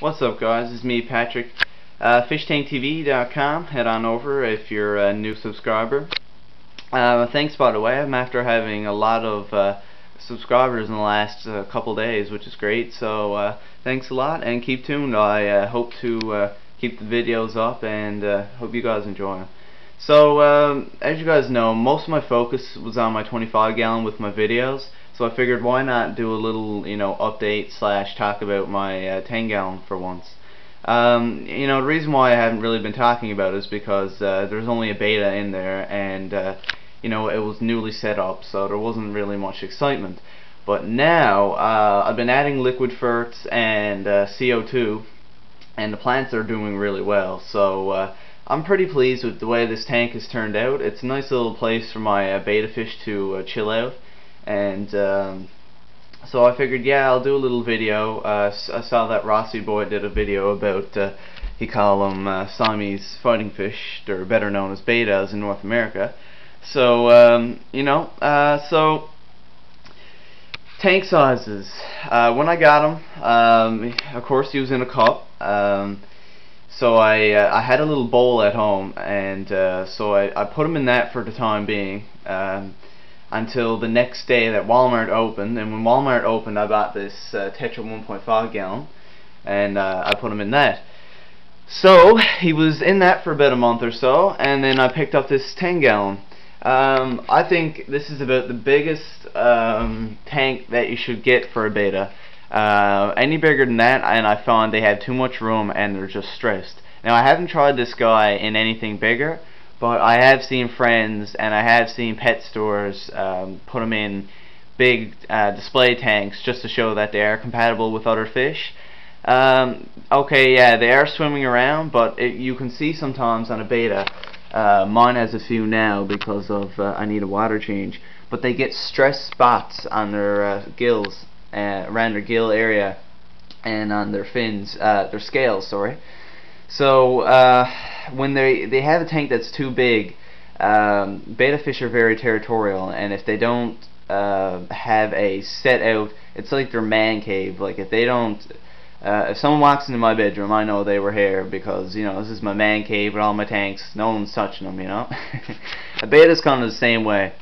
What's up, guys? It's me, Patrick. FishTankTV.com. Head on over if you're a new subscriber. Thanks, by the way. I'm after having a lot of subscribers in the last couple days, which is great. So thanks a lot, and keep tuned. I hope to keep the videos up, and hope you guys enjoy them. So as you guys know, most of my focus was on my 25 gallon with my videos. So I figured, why not do a little, update / talk about my 10 gallon for once. The reason why I haven't really been talking about it is because there's only a beta in there, and it was newly set up, so there wasn't really much excitement. But now I've been adding liquid ferts and CO2, and the plants are doing really well. So I'm pretty pleased with the way this tank has turned out. It's a nice little place for my betta fish to chill out. And so I figured, yeah, I'll do a little video. I saw that Rossi boy did a video about, he called them Siamese fighting fish. They're better known as bettas in North America. So, so tank sizes. When I got them, of course he was in a cup. So I had a little bowl at home, and so I put them in that for the time being. Until the next day that Walmart opened, and when Walmart opened, I bought this Tetra 1.5 gallon, and I put him in that. So he was in that for about a month or so, and then I picked up this 10 gallon. I think this is about the biggest tank that you should get for a betta. Any bigger than that, and I found they had too much room and they're just stressed. Now, I haven't tried this guy in anything bigger, but I have seen friends, and I have seen pet stores put them in big display tanks just to show that they are compatible with other fish. Okay, yeah, they are swimming around, but you can see sometimes on a betta, mine has a few now because of I need a water change, but they get stress spots on their gills, around their gill area, and on their fins, their scales, sorry. So when they have a tank that's too big, betta fish are very territorial, and if they don't have a set out, it's like their man cave. Like if they don't, if someone walks into my bedroom, I know they were here because this is my man cave with all my tanks. No one's touching them, A betta's kind of the same way.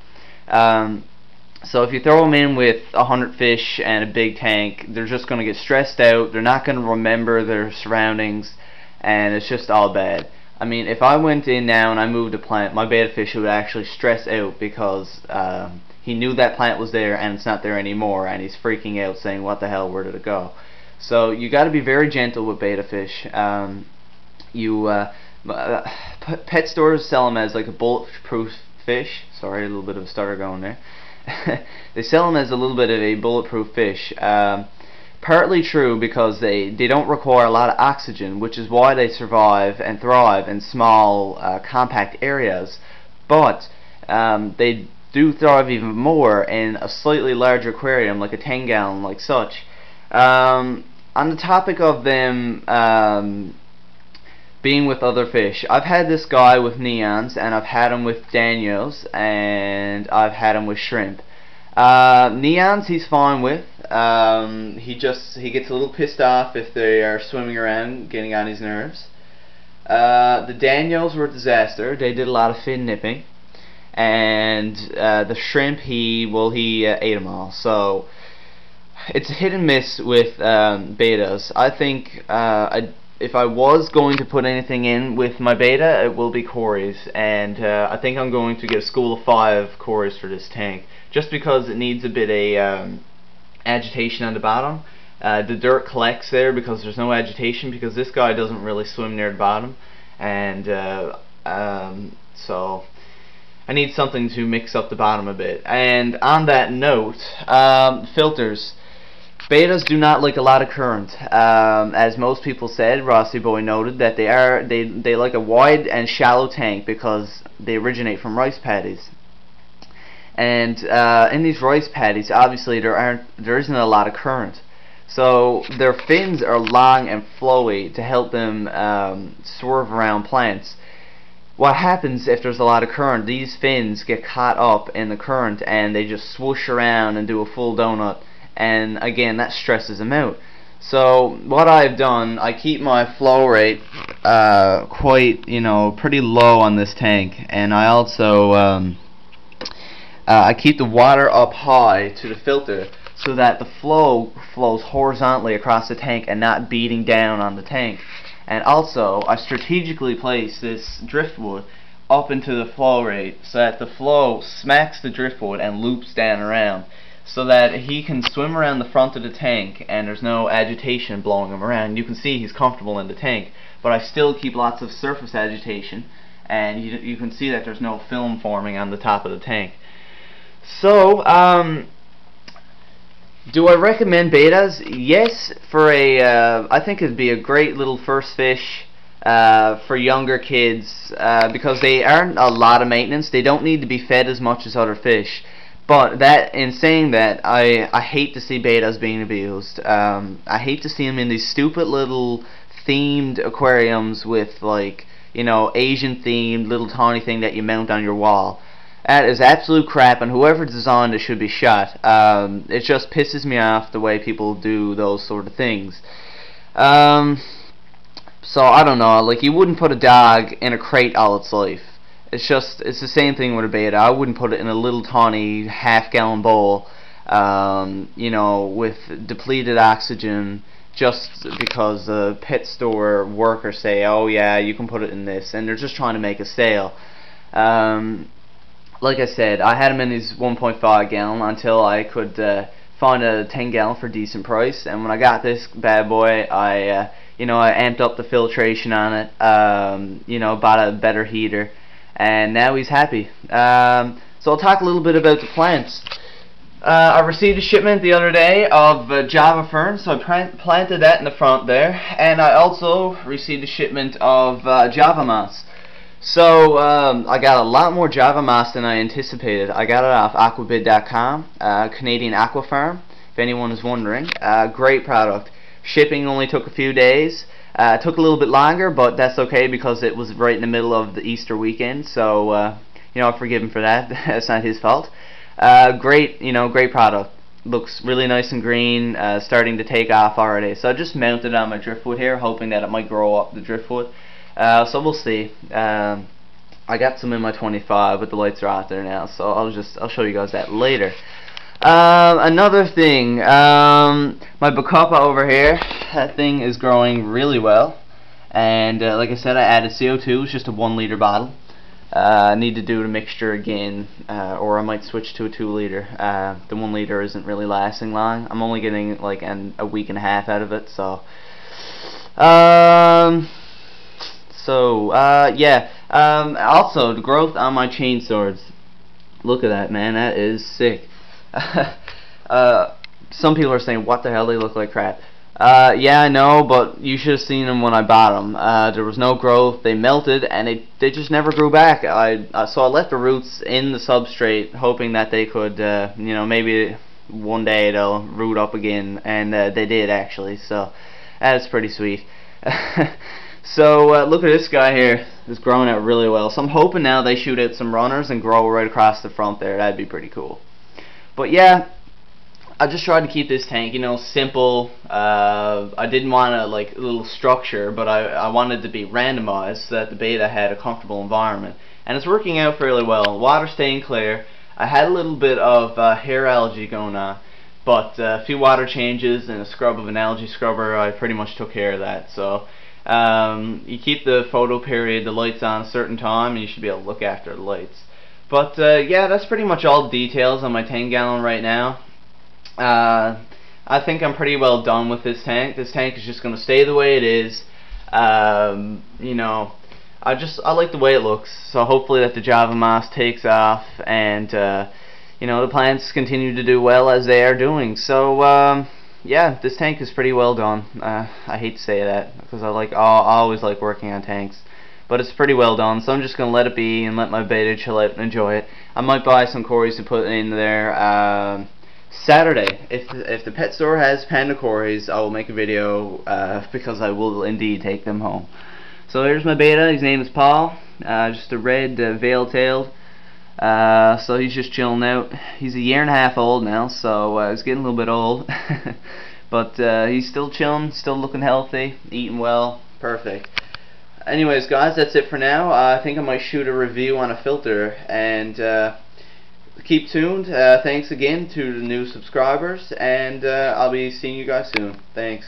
So if you throw them in with 100 fish and a big tank, they're just going to get stressed out. They're not going to remember their surroundings, and it's just all bad. I mean, if I went in now and I moved a plant, my betta fish would actually stress out because he knew that plant was there and it's not there anymore, and he's freaking out saying, what the hell, where did it go? So you got to be very gentle with betta fish. Pet stores sell them as like a bulletproof fish. Sorry, a little bit of a stutter going there. They sell them as a little bit of a bulletproof fish. Partly true, because they don't require a lot of oxygen, which is why they survive and thrive in small, compact areas. But they do thrive even more in a slightly larger aquarium, like a 10 gallon, like such. On the topic of them being with other fish, I've had this guy with neons, and I've had him with Daniels, and I've had him with shrimp. Neons he's fine with. He gets a little pissed off if they are swimming around, getting on his nerves. The Daniels were a disaster. They did a lot of fin nipping, and the shrimp he ate them all. So it's a hit and miss with bettas. I think if I was going to put anything in with my betta, it will be Corys, and I think I'm going to get a school of 5 Corys for this tank, just because it needs a bit of agitation on the bottom. The dirt collects there because there's no agitation, because this guy doesn't really swim near the bottom, and so I need something to mix up the bottom a bit. And on that note, filters. Bettas do not like a lot of current. As most people said, Rossi Boy noted that they like a wide and shallow tank because they originate from rice paddies. And in these rice paddies, obviously there isn't a lot of current. So their fins are long and flowy to help them swerve around plants. What happens if there's a lot of current? These fins get caught up in the current and they just swoosh around and do a full donut. And again, that stresses them out. So what I've done, I keep my flow rate quite, pretty low on this tank, and I also I keep the water up high to the filter so that the flow flows horizontally across the tank and not beating down on the tank. And also, I strategically place this driftwood up into the flow rate so that the flow smacks the driftwood and loops down around, so that he can swim around the front of the tank and there's no agitation blowing him around. You can see he's comfortable in the tank, but I still keep lots of surface agitation, and you can see that there's no film forming on the top of the tank. So, do I recommend bettas? Yes, for I think it'd be a great little first fish for younger kids, because they aren't a lot of maintenance. They don't need to be fed as much as other fish. But in saying that, I hate to see bettas being abused. I hate to see them in these stupid little themed aquariums with, like, Asian themed little tawny thing that you mount on your wall. That is absolute crap, and whoever designed it should be shot. It just pisses me off the way people do those sort of things. So I don't know, like, you wouldn't put a dog in a crate all its life. It's the same thing with a betta. I wouldn't put it in a little tawny half-gallon bowl, with depleted oxygen, just because the pet store workers say, oh yeah, you can put it in this, and they're just trying to make a sale. Like I said, I had them in these 1.5 gallon until I could find a 10 gallon for a decent price, and when I got this bad boy, I amped up the filtration on it, bought a better heater, and now he's happy. So I'll talk a little bit about the plants. I received a shipment the other day of Java fern, so I planted that in the front there, and I also received a shipment of Java moss. So I got a lot more Java moss than I anticipated. I got it off aquabid.com, Canadian aqua farm, if anyone is wondering. Great product. Shipping only took a few days. Took a little bit longer, but that's okay because it was right in the middle of the Easter weekend, so I forgive him for that. That's not his fault. Great product. Looks really nice and green, starting to take off already. So I just mounted it on my driftwood here, hoping that it might grow up the driftwood. So we'll see. I got some in my 25, but the lights are out there now, so I'll show you guys that later. Another thing, my Betta over here, that thing is growing really well, and like I said, I added CO2. It's just a 1 liter bottle. I need to do the mixture again, or I might switch to a 2 liter. The 1 liter isn't really lasting long. I'm only getting like a week and a half out of it, so yeah. Also, the growth on my chain swords. Look at that, man. That is sick. Some people are saying, what the hell, they look like crap. Yeah, I know, but you should have seen them when I bought them. There was no growth. They melted, and they just never grew back. So I left the roots in the substrate, hoping that they could, maybe one day they'll root up again, and they did, actually. So that's pretty sweet. So look at this guy here. It's growing out really well. So I'm hoping now they shoot out some runners and grow right across the front there. That'd be pretty cool. But yeah, I just tried to keep this tank, simple. I didn't want a little structure, but I wanted to be randomized so that the betta had a comfortable environment. And it's working out fairly well. Water staying clear. I had a little bit of hair algae going on, but a few water changes and a scrub of an algae scrubber, I pretty much took care of that. So you keep the photo period, the lights on a certain time, and you should be able to look after the lights. But yeah, that's pretty much all the details on my 10 gallon right now. I think I'm pretty well done with this tank. This tank is just going to stay the way it is. I like the way it looks. So hopefully that the Java moss takes off, and the plants continue to do well as they are doing. So yeah, this tank is pretty well done. I hate to say that because I always like working on tanks. But it's pretty well done, so I'm just going to let it be and let my betta chill out and enjoy it. I might buy some cories to put in there Saturday. If the pet store has panda cories, I will make a video because I will indeed take them home. So here's my betta. His name is Paul. Just a red veil-tailed. So he's just chilling out. He's a 1.5 years old now, so he's getting a little bit old. But he's still chilling, still looking healthy, eating well, perfect. Anyways, guys, that's it for now. I think I might shoot a review on a filter, and keep tuned. Thanks again to the new subscribers, and I'll be seeing you guys soon. Thanks.